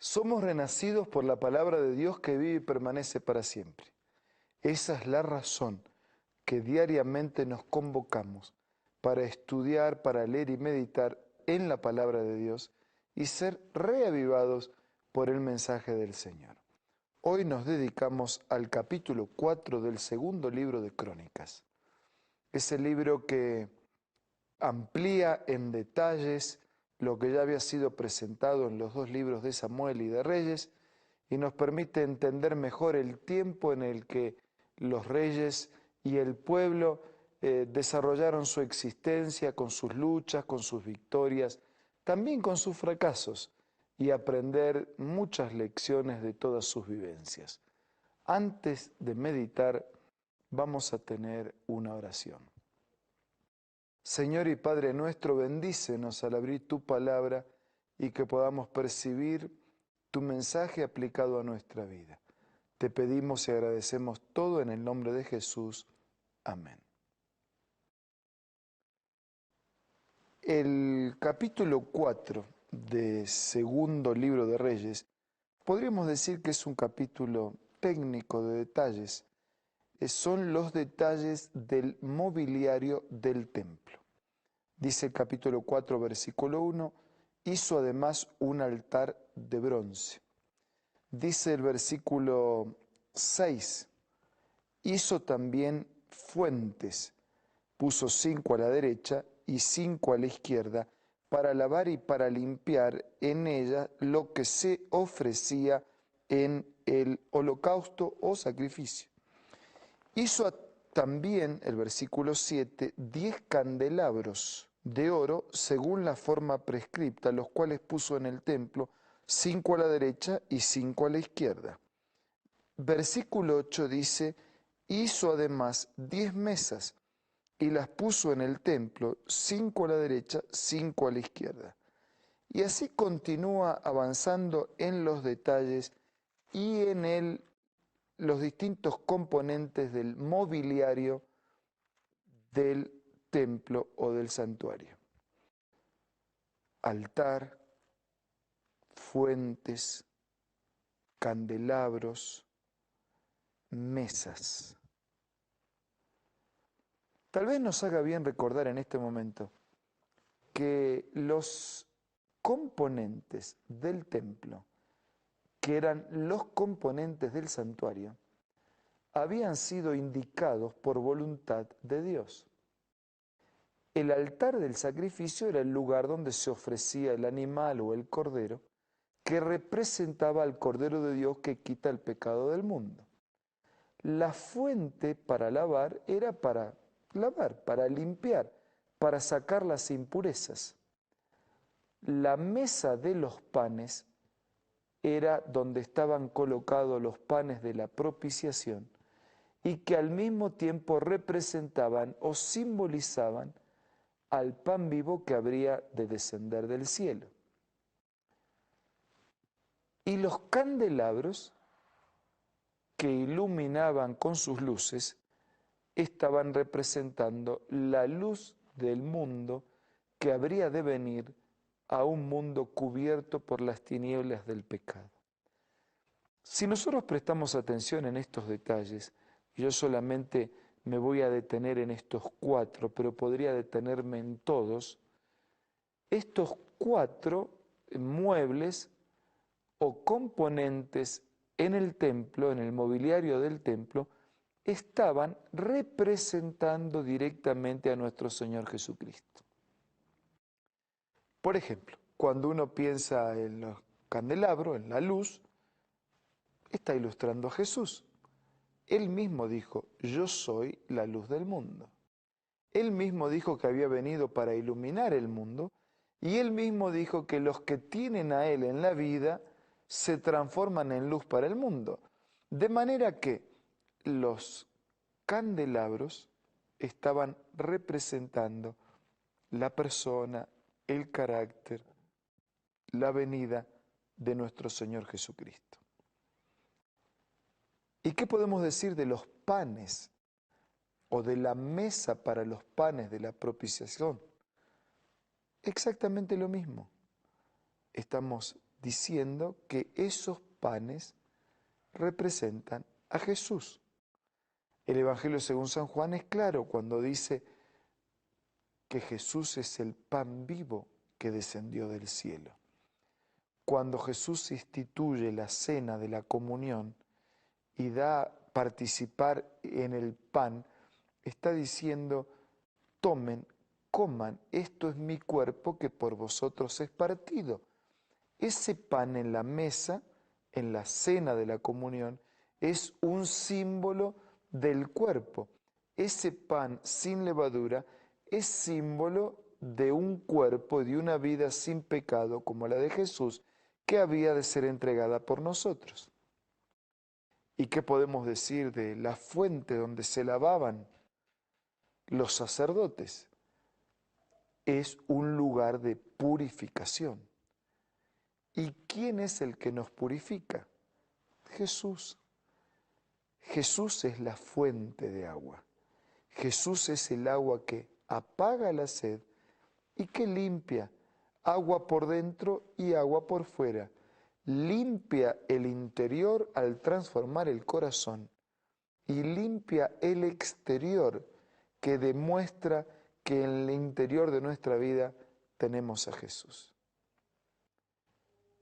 Somos renacidos por la palabra de Dios que vive y permanece para siempre. Esa es la razón que diariamente nos convocamos para estudiar, para leer y meditar en la palabra de Dios y ser reavivados por el mensaje del Señor. Hoy nos dedicamos al capítulo 4 del segundo libro de Crónicas. Ese libro que amplía en detalles lo que ya había sido presentado en los dos libros de Samuel y de Reyes y nos permite entender mejor el tiempo en el que los reyes y el pueblo desarrollaron su existencia con sus luchas, con sus victorias, también con sus fracasos y aprender muchas lecciones de todas sus vivencias. Antes de meditar, vamos a tener una oración. Señor y Padre nuestro, bendícenos al abrir tu palabra y que podamos percibir tu mensaje aplicado a nuestra vida. Te pedimos y agradecemos todo en el nombre de Jesús. Amén. El capítulo 4 de segundo libro de Reyes, podríamos decir que es un capítulo técnico de detalles. Son los detalles del mobiliario del templo. Dice el capítulo 4, versículo 1, hizo además un altar de bronce. Dice el versículo 6, hizo también fuentes, puso 5 a la derecha y 5 a la izquierda, para lavar y para limpiar en ella lo que se ofrecía en el holocausto o sacrificio. Hizo también, el versículo 7, 10 candelabros de oro según la forma prescripta, los cuales puso en el templo, 5 a la derecha y 5 a la izquierda. Versículo 8 dice, hizo además 10 mesas y las puso en el templo, 5 a la derecha, 5 a la izquierda. Y así continúa avanzando en los detalles y en los distintos componentes del mobiliario del templo o del santuario. Altar, fuentes, candelabros, mesas. Tal vez nos haga bien recordar en este momento que los componentes del templo, que eran los componentes del santuario, habían sido indicados por voluntad de Dios. El altar del sacrificio era el lugar donde se ofrecía el animal o el cordero que representaba al Cordero de Dios que quita el pecado del mundo. La fuente para lavar era para lavar, para limpiar, para sacar las impurezas. La mesa de los panes era donde estaban colocados los panes de la propiciación y que al mismo tiempo representaban o simbolizaban al pan vivo que habría de descender del cielo. Y los candelabros que iluminaban con sus luces estaban representando la luz del mundo que habría de venir a un mundo cubierto por las tinieblas del pecado. Si nosotros prestamos atención en estos detalles, yo solamente me voy a detener en estos 4, pero podría detenerme en todos. Estos 4 muebles o componentes en el templo, en el mobiliario del templo, estaban representando directamente a nuestro Señor Jesucristo. Por ejemplo, cuando uno piensa en los candelabros, en la luz, está ilustrando a Jesús. Él mismo dijo, yo soy la luz del mundo. Él mismo dijo que había venido para iluminar el mundo y él mismo dijo que los que tienen a Él en la vida se transforman en luz para el mundo. De manera que los candelabros estaban representando la persona, el carácter, la venida de nuestro Señor Jesucristo. ¿Y qué podemos decir de los panes o de la mesa para los panes de la propiciación? Exactamente lo mismo. Estamos diciendo que esos panes representan a Jesús. El Evangelio según San Juan es claro cuando dice que Jesús es el pan vivo que descendió del cielo. Cuando Jesús instituye la cena de la comunión y da participar en el pan, está diciendo: tomen, coman, esto es mi cuerpo que por vosotros es partido. Ese pan en la mesa, en la cena de la comunión, es un símbolo del cuerpo. Ese pan sin levadura es símbolo de un cuerpo y de una vida sin pecado como la de Jesús, que había de ser entregada por nosotros. ¿Y qué podemos decir de la fuente donde se lavaban los sacerdotes? Es un lugar de purificación. ¿Y quién es el que nos purifica? Jesús. Jesús es la fuente de agua. Jesús es el agua que apaga la sed y que limpia, agua por dentro y agua por fuera. Limpia el interior al transformar el corazón y limpia el exterior, que demuestra que en el interior de nuestra vida tenemos a Jesús.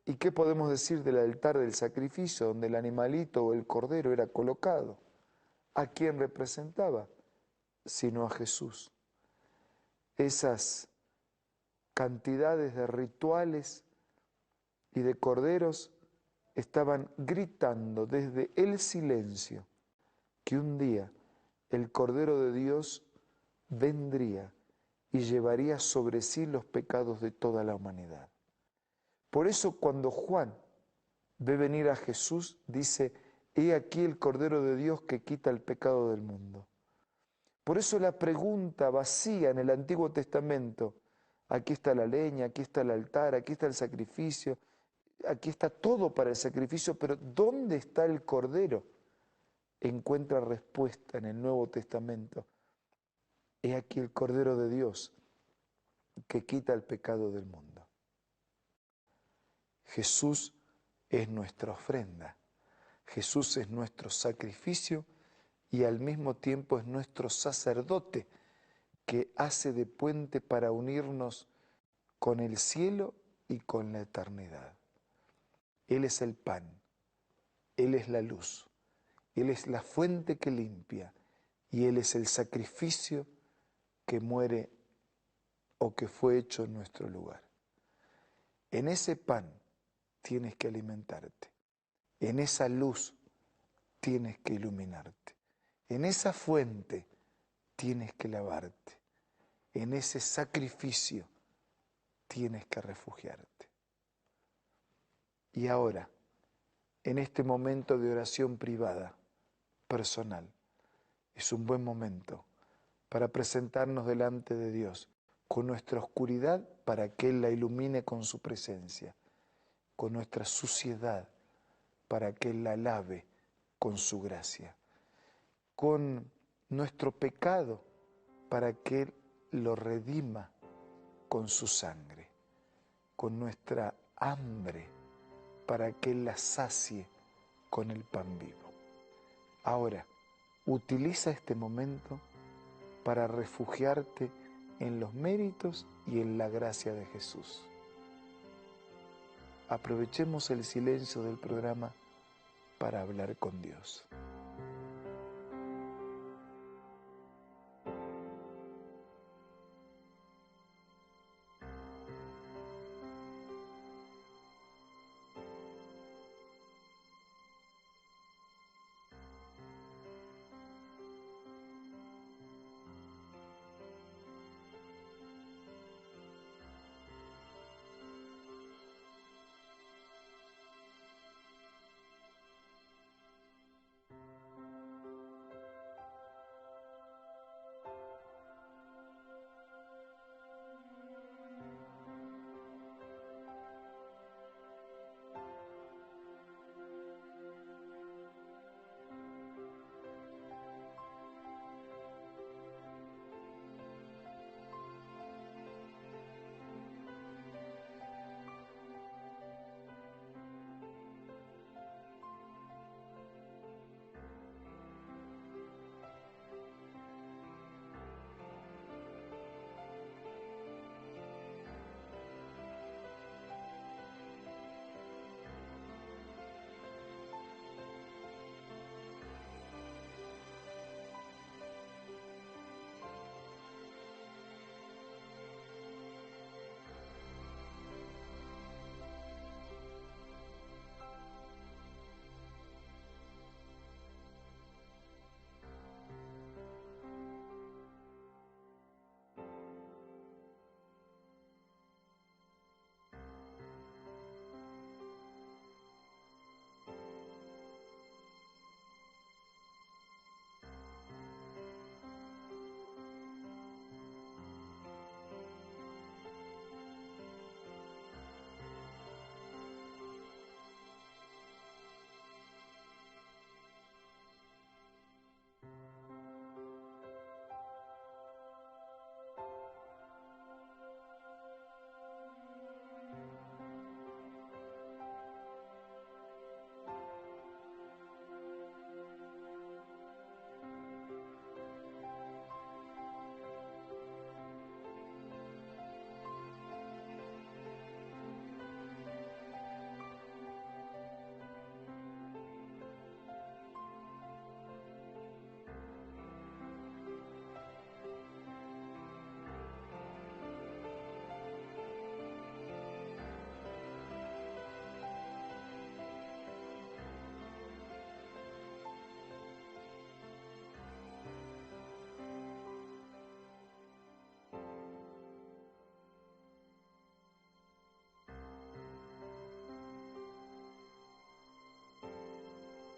¿Y qué podemos decir del altar del sacrificio, donde el animalito o el cordero era colocado? ¿A quién representaba? Sino a Jesús. Esas cantidades de rituales y de corderos estaban gritando desde el silencio que un día el Cordero de Dios vendría y llevaría sobre sí los pecados de toda la humanidad. Por eso cuando Juan ve venir a Jesús, dice: he aquí el Cordero de Dios que quita el pecado del mundo. Por eso la pregunta vacía en el Antiguo Testamento: aquí está la leña, aquí está el altar, aquí está el sacrificio, aquí está todo para el sacrificio, pero ¿dónde está el Cordero? Encuentra respuesta en el Nuevo Testamento. He aquí el Cordero de Dios que quita el pecado del mundo. Jesús es nuestra ofrenda, Jesús es nuestro sacrificio y al mismo tiempo es nuestro sacerdote que hace de puente para unirnos con el cielo y con la eternidad. Él es el pan, Él es la luz, Él es la fuente que limpia y Él es el sacrificio que muere o que fue hecho en nuestro lugar. En ese pan tienes que alimentarte, en esa luz tienes que iluminarte, en esa fuente tienes que lavarte, en ese sacrificio tienes que refugiarte. Y ahora, en este momento de oración privada, personal, es un buen momento para presentarnos delante de Dios con nuestra oscuridad para que Él la ilumine con su presencia, con nuestra suciedad para que Él la lave con su gracia, con nuestro pecado para que Él lo redima con su sangre, con nuestra hambre para que Él la sacie con el pan vivo. Ahora, utiliza este momento para refugiarte en los méritos y en la gracia de Jesús. Aprovechemos el silencio del programa para hablar con Dios.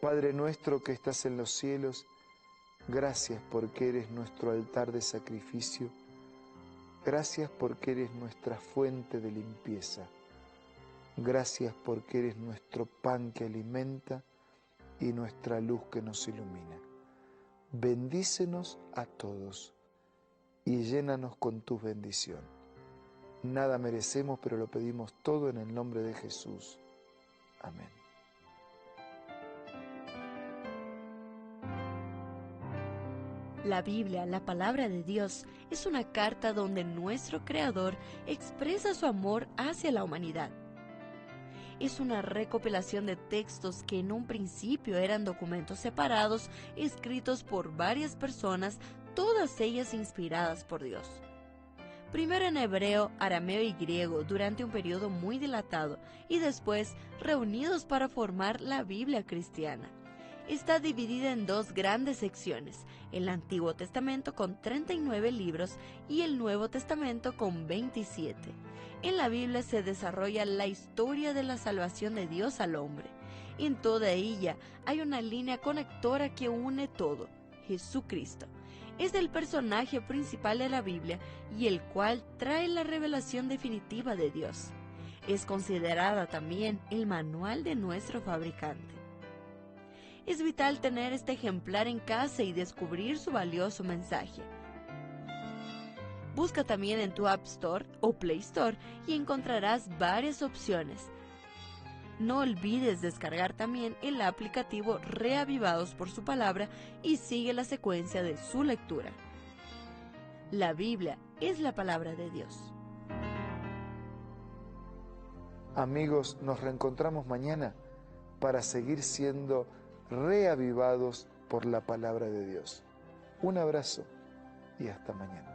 Padre nuestro que estás en los cielos, gracias porque eres nuestro altar de sacrificio. Gracias porque eres nuestra fuente de limpieza. Gracias porque eres nuestro pan que alimenta y nuestra luz que nos ilumina. Bendícenos a todos y llénanos con tu bendición. Nada merecemos, pero lo pedimos todo en el nombre de Jesús. Amén. La Biblia, la palabra de Dios, es una carta donde nuestro Creador expresa su amor hacia la humanidad. Es una recopilación de textos que en un principio eran documentos separados, escritos por varias personas, todas ellas inspiradas por Dios. Primero en hebreo, arameo y griego durante un periodo muy dilatado y después reunidos para formar la Biblia cristiana. Está dividida en dos grandes secciones, el Antiguo Testamento con 39 libros y el Nuevo Testamento con 27. En la Biblia se desarrolla la historia de la salvación de Dios al hombre. En toda ella hay una línea conectora que une todo, Jesucristo. Es el personaje principal de la Biblia y el cual trae la revelación definitiva de Dios. Es considerada también el manual de nuestro fabricante. Es vital tener este ejemplar en casa y descubrir su valioso mensaje. Busca también en tu App Store o Play Store y encontrarás varias opciones. No olvides descargar también el aplicativo Reavivados por su palabra y sigue la secuencia de su lectura. La Biblia es la palabra de Dios. Amigos, nos reencontramos mañana para seguir siendo reavivados por la palabra de Dios. Un abrazo y hasta mañana.